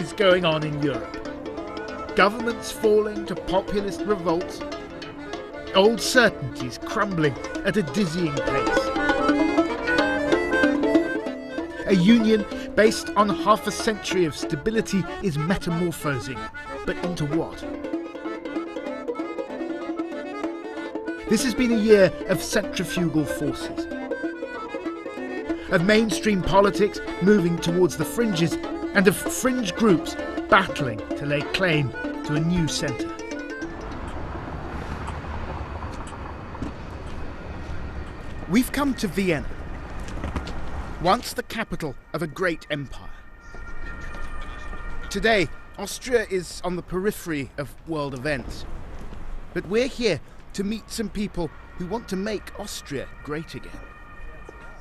is going on in Europe. Governments falling to populist revolts, old certainties crumbling at a dizzying pace. A union based on half a century of stability is metamorphosing, but into what? This has been a year of centrifugal forces, of mainstream politics moving towards the fringes, and of fringe groups battling to lay claim to a new centre. We've come to Vienna, once the capital of a great empire. Today, Austria is on the periphery of world events, but we're here to meet some people who want to make Austria great again.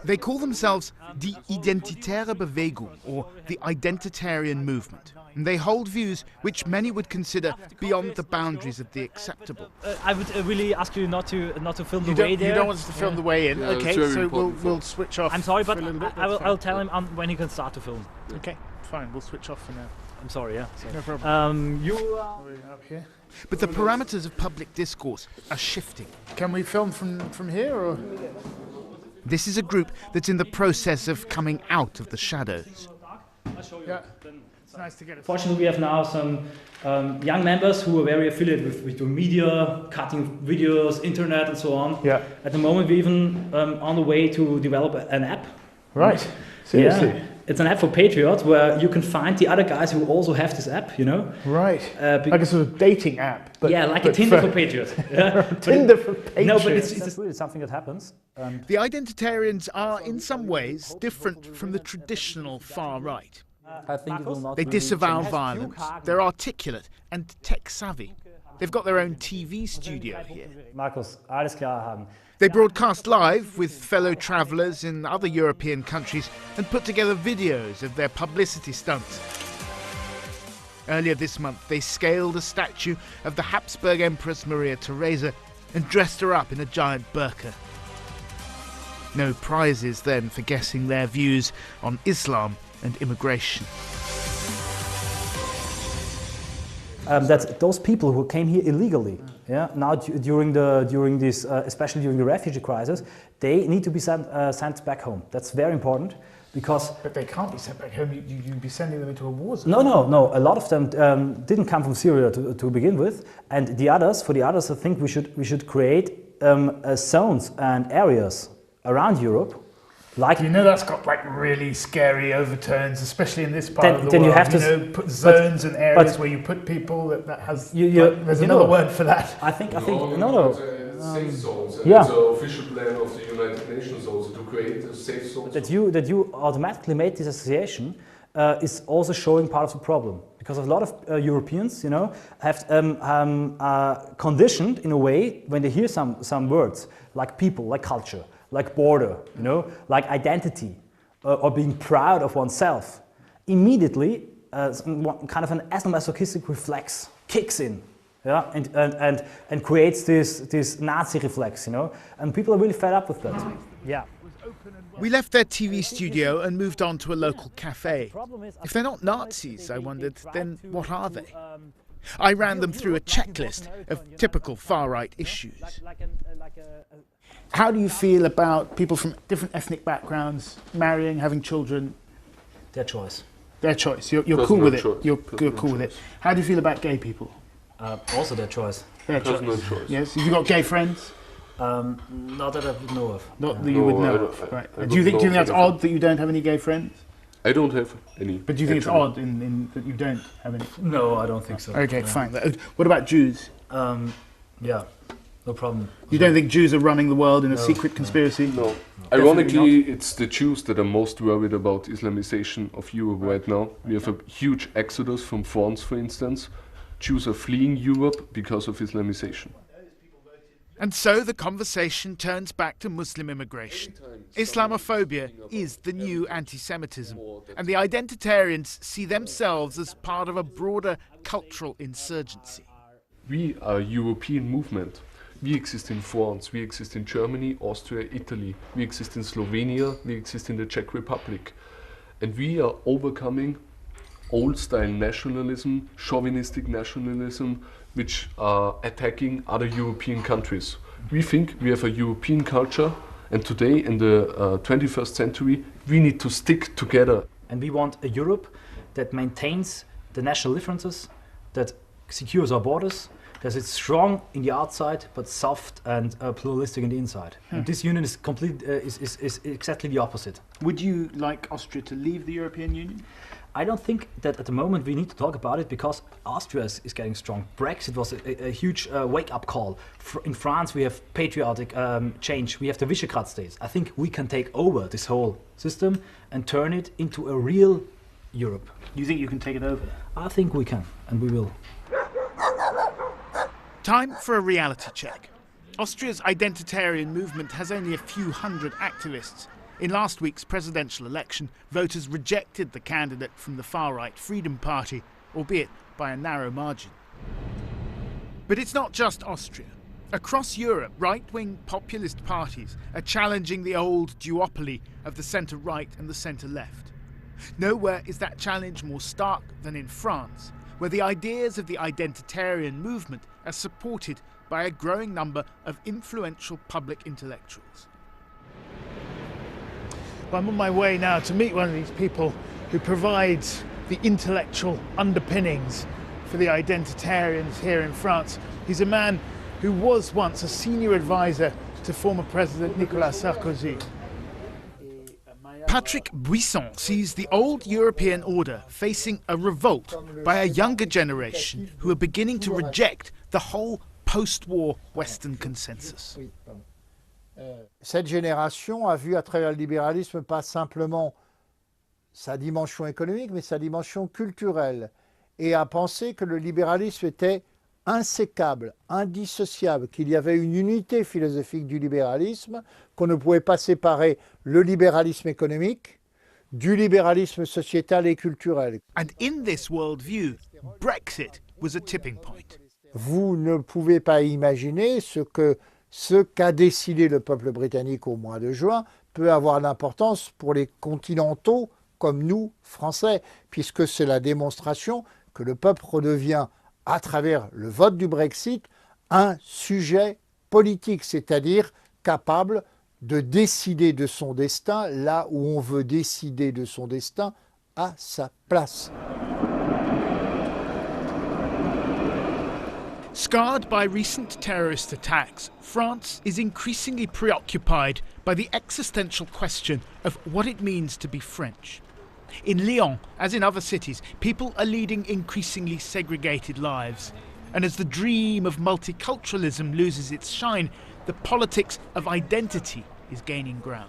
They call themselves die Identitäre Bewegung, or the Identitarian Movement. And they hold views which many would consider beyond the boundaries of the acceptable. I would really ask you not to film the way there. You don't want us to film the way in? Okay, so we'll switch off. I'm sorry, but I'll tell him when he can start to film. Okay, fine, we'll switch off for now. I'm sorry, yeah. No problem. You up here. But the parameters of public discourse are shifting. Can we film from here, or...? This is a group that's in the process of coming out of the shadows. Yeah, it's nice to get it. Fortunately, we have now some young members who are very affiliated with the media, cutting videos, internet, and so on. Yeah. At the moment, we're even on the way to develop an app. Right. Seriously. Yeah. It's an app for patriots where you can find the other guys who also have this app, you know? Right. Like a sort of dating app. But, yeah, like a Tinder for patriots. Yeah. Tinder for patriots. No, but it's really something that happens. The Identitarians are in some ways different from the traditional far right. I think it will not they disavow violence, they're articulate and tech-savvy. They've got their own TV studio here. Markus, alles klar haben. They broadcast live with fellow travellers in other European countries and put together videos of their publicity stunts. Earlier this month, they scaled a statue of the Habsburg Empress Maria Theresa and dressed her up in a giant burqa. No prizes then for guessing their views on Islam and immigration. That's those people who came here illegally. Yeah. Now during this, especially during the refugee crisis, they need to be sent back home. That's very important because. But they can't be sent back home. You'd be sending them into a war zone. No. A lot of them didn't come from Syria to begin with, and for the others, I think we should create zones and areas around Europe. Like, you know, that's got like really scary overtones, especially in this part of the then world. You have to put zones and areas where you put people that has. There's another word for that. I think no. Safe zones. And yeah. It's an official plan of the United Nations also to create a safe zone. That you automatically made this association is also showing part of the problem, because a lot of Europeans, you know, have conditioned in a way when they hear some words like people, like culture, like border, you know, like identity, or being proud of oneself, immediately kind of an ethnomasochistic reflex kicks in, yeah, and creates this Nazi reflex, you know, and people are really fed up with that. Yeah. We left their TV studio and moved on to a local cafe. If they're not Nazis, I wondered, then what are they? I ran them through a checklist of typical far-right issues. How do you feel about people from different ethnic backgrounds marrying, having children? Their choice. Their choice. You're cool with it. You're cool with it. How do you feel about gay people? Also their choice. Their choice. Yes. Have you got gay friends? Not that I would know of. Not that you would know of. Right. Do you think that's odd that you don't have any gay friends? I don't have any. But do you think it's odd in that you don't have any? No, I don't think so. Okay, fine. What about Jews? Yeah, no problem. You don't think Jews are running the world in a secret conspiracy? No. Ironically, it's the Jews that are most worried about Islamization of Europe right now. We have a huge exodus from France, for instance. Jews are fleeing Europe because of Islamization. And so the conversation turns back to Muslim immigration. Islamophobia is the new anti-Semitism, and the identitarians see themselves as part of a broader cultural insurgency. We are a European movement. We exist in France, we exist in Germany, Austria, Italy, we exist in Slovenia, we exist in the Czech Republic. And we are overcoming old-style nationalism, chauvinistic nationalism, which are attacking other European countries. We think we have a European culture, and today, in the 21st century, we need to stick together. And we want a Europe that maintains the national differences, that secures our borders, that it's strong in the outside but soft and pluralistic in the inside. And this union is is exactly the opposite. Would you like Austria to leave the European Union? I don't think that at the moment we need to talk about it because Austria is getting strong. Brexit was a huge wake-up call. In France we have patriotic change, we have the Visegrad states. I think we can take over this whole system and turn it into a real Europe. You think you can take it over? I think we can, and we will. Time for a reality check. Austria's identitarian movement has only a few hundred activists. In last week's presidential election, voters rejected the candidate from the far-right Freedom Party, albeit by a narrow margin. But it's not just Austria. Across Europe, right-wing populist parties are challenging the old duopoly of the centre-right and the centre-left. Nowhere is that challenge more stark than in France, where the ideas of the identitarian movement are supported by a growing number of influential public intellectuals. Well, I'm on my way now to meet one of these people who provides the intellectual underpinnings for the identitarians here in France. He's a man who was once a senior advisor to former President Nicolas Sarkozy. Patrick Buisson sees the old European order facing a revolt by a younger generation who are beginning to reject the whole post-war Western consensus. Cette génération a vu à travers le libéralisme pas simplement sa dimension économique, mais sa dimension culturelle, et a pensé que le libéralisme était insécable, indissociable, qu'il y avait une unité philosophique du libéralisme, qu'on ne pouvait pas séparer le libéralisme économique du libéralisme sociétal et culturel. And in this worldview, Brexit was a tipping point. Vous ne pouvez pas imaginer ce qu'a décidé le peuple britannique au mois de juin peut avoir d'importance pour les continentaux comme nous, Français, puisque c'est la démonstration que le peuple redevient, à travers le vote du Brexit, un sujet politique, c'est-à-dire capable de décider de son destin là où on veut décider de son destin à sa place. Scarred by recent terrorist attacks, France is increasingly preoccupied by the existential question of what it means to be French. In Lyon, as in other cities, people are leading increasingly segregated lives. And as the dream of multiculturalism loses its shine, the politics of identity is gaining ground.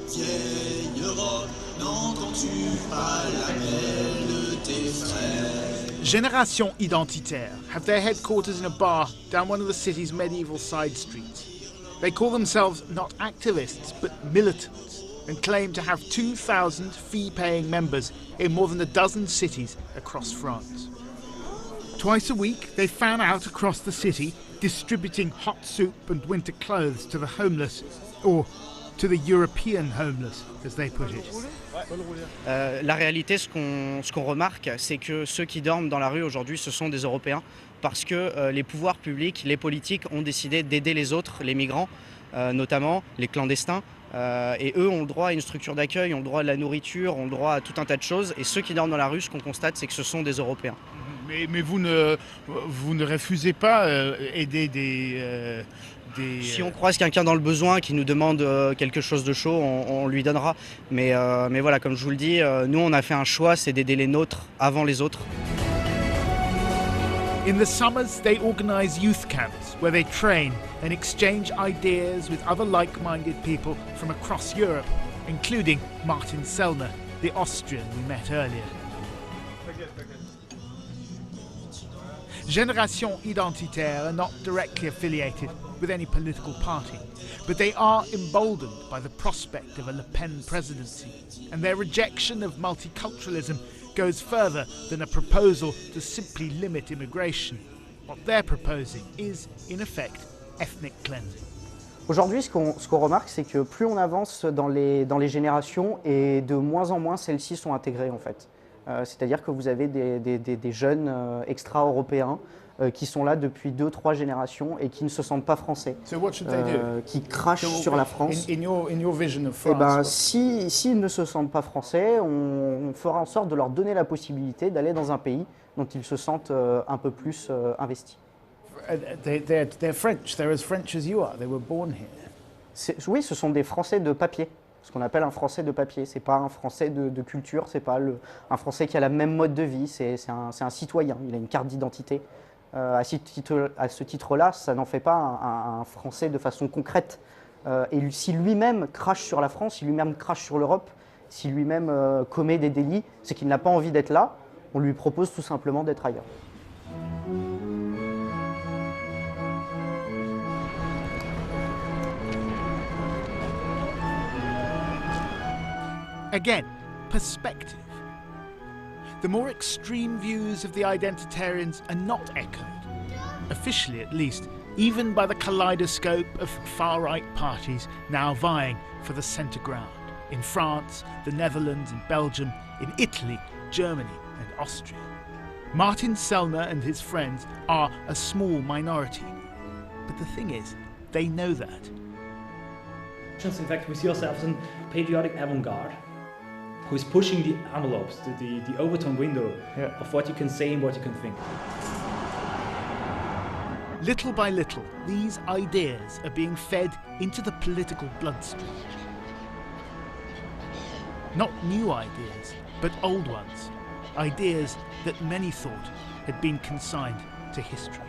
Vieille Europe, n'entends-tu pas l'appel de tes frères? Génération Identitaire have their headquarters in a bar down one of the city's medieval side streets. They call themselves not activists, but militants, and claim to have 2,000 fee-paying members in more than a dozen cities across France. Twice a week, they fan out across the city, distributing hot soup and winter clothes to the homeless, or to the European homeless, as they put it. La réalité, ce qu'on remarque, c'est que ceux qui dorment dans la rue aujourd'hui, ce sont des Européens, parce que les pouvoirs publics, les politiques ont décidé d'aider les autres, les migrants, notamment les clandestins, et eux ont le droit à une structure d'accueil, ont le droit à de la nourriture, ont le droit à tout un tas de choses, et ceux qui dorment dans la rue, ce qu'on constate, c'est que ce sont des Européens. Mais vous ne refusez pas aider des Si on croise quelqu'un dans le besoin qui nous demande quelque chose de chaud, on lui donnera. Mais voilà, comme je vous le dis, nous on a fait un choix, c'est d'aider les nôtres avant les autres. In the summers, they organise youth camps where they train and exchange ideas with other like-minded people from across Europe, including Martin Sellner, the Austrian we met earlier. Génération Identitaire are not directly affiliated with any political party, but they are emboldened by the prospect of a Le Pen presidency, and their rejection of multiculturalism goes further than a proposal to simply limit immigration. What they're proposing is, in effect, ethnic cleansing. Aujourd'hui, ce qu'on remarque, c'est que plus on avance dans les générations et de moins en moins celles-ci sont intégrées en fait. C'est-à-dire que vous avez des jeunes extra-européens qui sont là depuis 2-3 générations et qui ne se sentent pas français, qui crachent sur la France. In your vision of Eh ben, France, s'ils ne se sentent pas français, on fera en sorte de leur donner la possibilité d'aller dans un pays dont ils se sentent un peu plus investis. they're French. They're as French as you are. They were born here. Oui, ce sont des Français de papier, ce qu'on appelle un Français de papier. C'est pas un Français de culture, c'est pas un Français qui a la même mode de vie, c'est un citoyen, il a une carte d'identité. À ce titre-là, ça n'en fait pas un Français de façon concrète. Et si lui-même crache sur la France, si lui-même crache sur l'Europe, si lui-même commet des délits, c'est qu'il n'a pas envie d'être là, on lui propose tout simplement d'être ailleurs. Again, perspective. The more extreme views of the identitarians are not echoed, officially at least, even by the kaleidoscope of far-right parties now vying for the centre ground. In France, the Netherlands and Belgium, in Italy, Germany and Austria. Martin Sellner and his friends are a small minority. But the thing is, they know that. In fact, we see ourselves in patriotic avant-garde, who is pushing the envelopes, the overtone window of what you can say and what you can think. Little by little, these ideas are being fed into the political bloodstream. Not new ideas, but old ones. Ideas that many thought had been consigned to history.